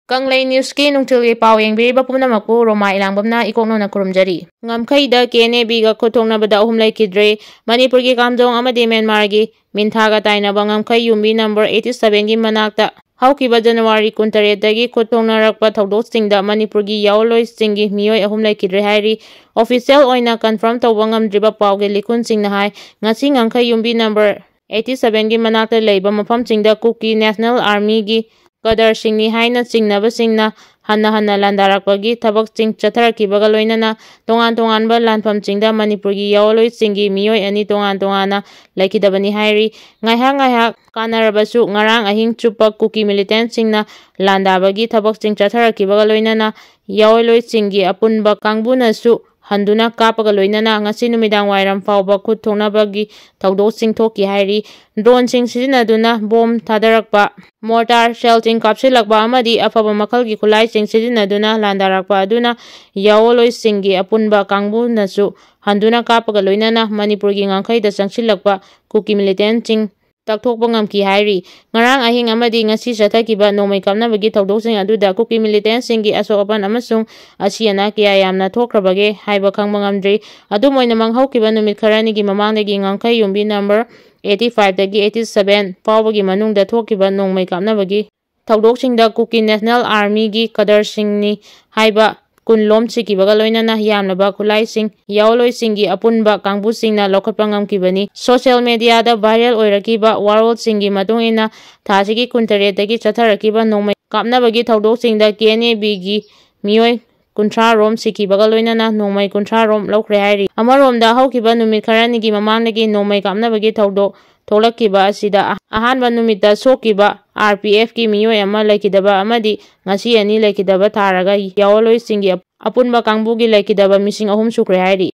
Kanglei News ki nungtilgi pau yengbiriba pumnamaku Roma ilangbamna ikoknona kurumjari. Ngamkhaida Kna-B ga Thoknabada Leikhidre Manipur gi kamjong amadi Myanmar gi minthaga tainaba ngamkhai yumbi number 87 gi manakta haukiba January 18 dagi Thoknarakpa thodosingda Manipur gi yaoloi singi miyoi Leikhidre Hairi official oina confirm tawba ngamdriba pauge likun singna hai ngasi ngamkhai yumbi number 87 gi manakta leiba mafam singda Kuki National Army gi Kadar singni haina singnaba singna hanna landarakpagi thabak sing chatharakibaga loinana tongan-tonganba lanfam singda Manipur gi yaoloi singi miyoi ani tongan-tongana laikidabani hairi ngaihak kanarabasu ngarang ahing chupa Kuki militant singna landabagi thabak sing chatharakibaga loinana yaoloi singi apunba kangbunasu handuna kapaga loinana ngasi numidang wairam fauba Khut Thoknabagi tawdo sing thoki hairi drone sing sizinaduna bom thadarakpa mortar shell sing kapsilakpa amadi afaba makalgi khulai sing sizinaduna landarakpa aduna yaoloi singi apunba kangbunasu handuna kapaga loinana Manipur gi ngangkhaida changsilakpa Kuki militant sing takthokpa ngamki hairi ngarang ahing amadi ngasi chathakiba nomai kamnabagi tawdosing aduda Kuki militant singi asokapan amasung asiana kya yamna thokrabage haiba khangba ngamdri adumoina manghaukiba numit kharanigi mamangdagi ngangkhai yumbi number 85 dagi 87 paubagi manungda thokiba nomai kamnabagi tawdoksingda Kuki National Army gi kadar singni haiba kunlom sikibaga loinana yamnaba khulaising yaoloi singi apunba kangbu singna lokhatpa ngamkibani social media da viral oirakiba warol singi matungina thasigi kuntare dagi chatharakiba nomai kapnabagi tawdoksingda Kna-B gi miyoi kunthra rom sikibaga loinana nomai kunthra rom Nakhre hairi amaromda haukiba numit kharanigi mamangdagi nomai kapnabagi tawdo tholakkiba asida ahanba numita sokiba RPF ki miyoi ama Leikhidaba amadi ngasi ani Leikhidaba tharaga yaoloi singi apunba kangbugi Leikhidaba mising ahum sukre hairi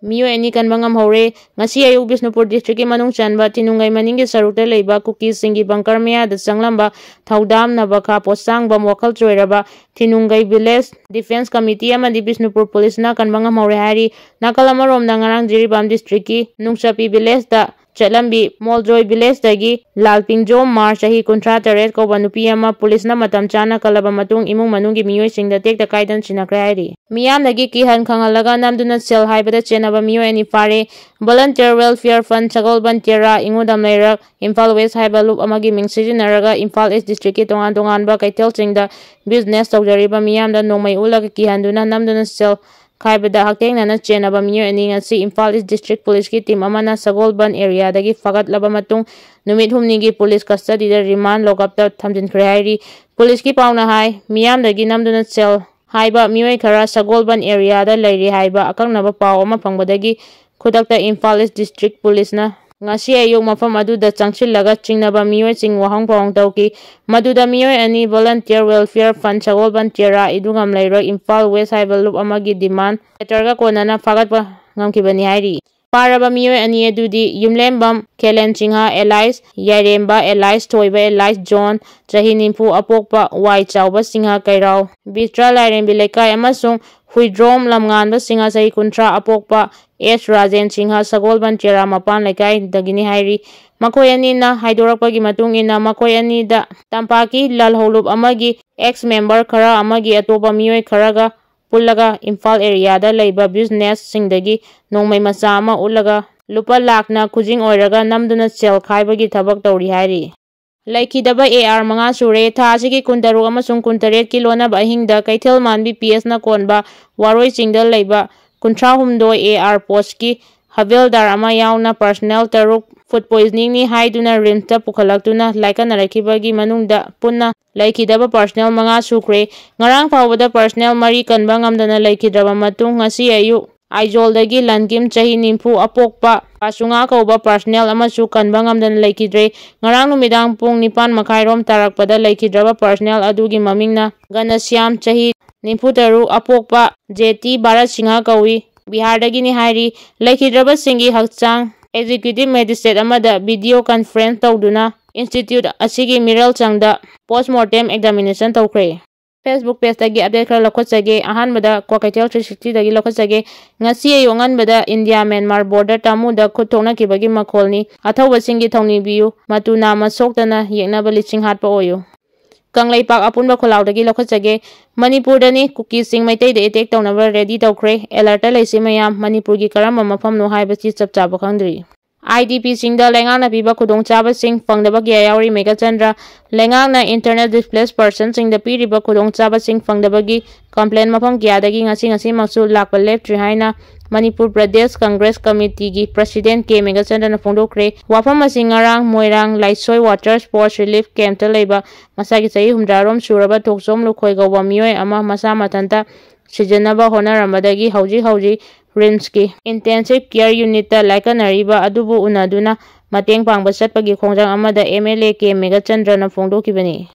miyoi ani kanba ngamhore ngasi ayuk Bisnupur district ki manung chanba tinungai maningi sarukta leiba Kuki singi bangkar maya da changlamba thaudamnaba kha posangba wakhal choiraba tinungai village defense committee amadi Bisnupur police na kanba ngamhore hairi nakalamaromda ngarang Jiribam district ki nungchapi village da Chatlambi Moldroy village dagi Lalpingjom Mar chahi kuntra taret ko banupi ama police na matam chana kalaba matung imung manungi miyoi singda tekta kaidan sinakre hairi miyam dagi kihan khangalaga namduna sel haibada chenaba miyoi ani fare volunteer welfare fund sagolban tera ingudam leirak Imphal West haiba loop amagi ming sizinaraga Imphal East district ki tongan ba kaitel singda business tawjariba miyamda nomai ulaga kihanduna namduna sel Khaibada haktengna chenaba miyoi ani ngasi Imphal East District Police ki team amana Sagolban area dagi fagatlaba matung numit humnigi police custody da remand lokapta thamjinkhre hairi police ki pauna hai miyam dagi namduna sel haiba miyoi khara Sagolban area da leiri haiba akangnaba pau ama phangbadagi khudakta Imphal East District Police na ngasi ayuk mafam aduda changsillaga chingnaba miyoi sing wahang pawang tawki maduda miyoi ani volunteer welfare fund Sagolban tera idungam leirok Imphal West haiba loop amagi demand letter konana fagatpa ngamkibani hairi paraba miyoi ani adudi Yumlembam Kelen Chingha Elias Yairemba Elias Toiba Elias John chahi nimpu apokpa wai chawba singha kairau Bistra Lairembi lekai amasung Huidrom lamnganba singha chahi kuntra apokpa S Rajen Singha Sagolban tera mapan lekai dagini hairi makoi ani na haidorakpagi matungina makoi ani da tampaki lalholup amagi ex member khara amagi atopa miyoi kharaga pullaga Imphal area da leiba business singdagi nongmai macha ama ulaga lupa lakna khujing oiraga namduna sel khaibagi thabak tawri hairi Leikhidaba AR manga sure thasigi kuntaru amasung kuntaret ki lona bahingda kaithel manbi PS na konba waroi chingda leiba kunthra humdoi AR post ki haveldar ama yauna personnel taruk food poisoning ni haiduna rimta pukhalakuna laikanarakibagi manungda punna Leikhidaba personnel manga sukre ngarang fawbada personnel mari kanba ngamdana Leikhidaba matung ngasi ayuk Aizol dagi lankim chahi nimpu apokpa pasunga kauba personnel amasu kanba ngamdana Leikhidre ngarang numidang pung 9:30 tarakpada Leikhidaba personnel adugi mamingna Ganasyam chahi nimpu taru apokpa JT Bharat Singha kawi Bihar dagi ni hairi Leikhidaba singi hakchang executive magistrate amada video conference tawduna institute asigi miral changda postmortem examination tawkhre Facebook page dagi update khara lokhotsage ahanbada Kwakaitel 360 dagi lokhotsage ngasi ayonganbada India Myanmar border tamuda Khut thoknakibagi makholni athauba singi thongni biu matuna masoktana yeknaba liching hatpa oyo Kangleipak apunba kholaudagi lokhatsage Manipurdani Kuki sing maitai de attack tawnaba ready tawkhre alert leisi mayam Manipurgi karamba mafamno haibasi chapchaba khangdri IDP singda lengangna piba khudong chaba sing fangdaba gi yauri Megachandra lengangna internet displaced person singda piriba khudong chaba sing fangdaba gi complaint mafam gyadagi ngasi maksu lakpa leptri haina Manipur Pradesh Congress Committee gi President K Megachandra na phongdokre wafam asing ngarang Moirang Laisoi Water Sports Relief Camp ta leiba masagi sahi humdarom suraba thoksom lukhoi gawba mioi ama masa matanta sijanaba honarambadagi hauji RIMS ki Intensive Care Unit ta laikanariba adubu unaduna mateng pangba chatpagi khongjang amada MLA K Megachandra na phongdokibani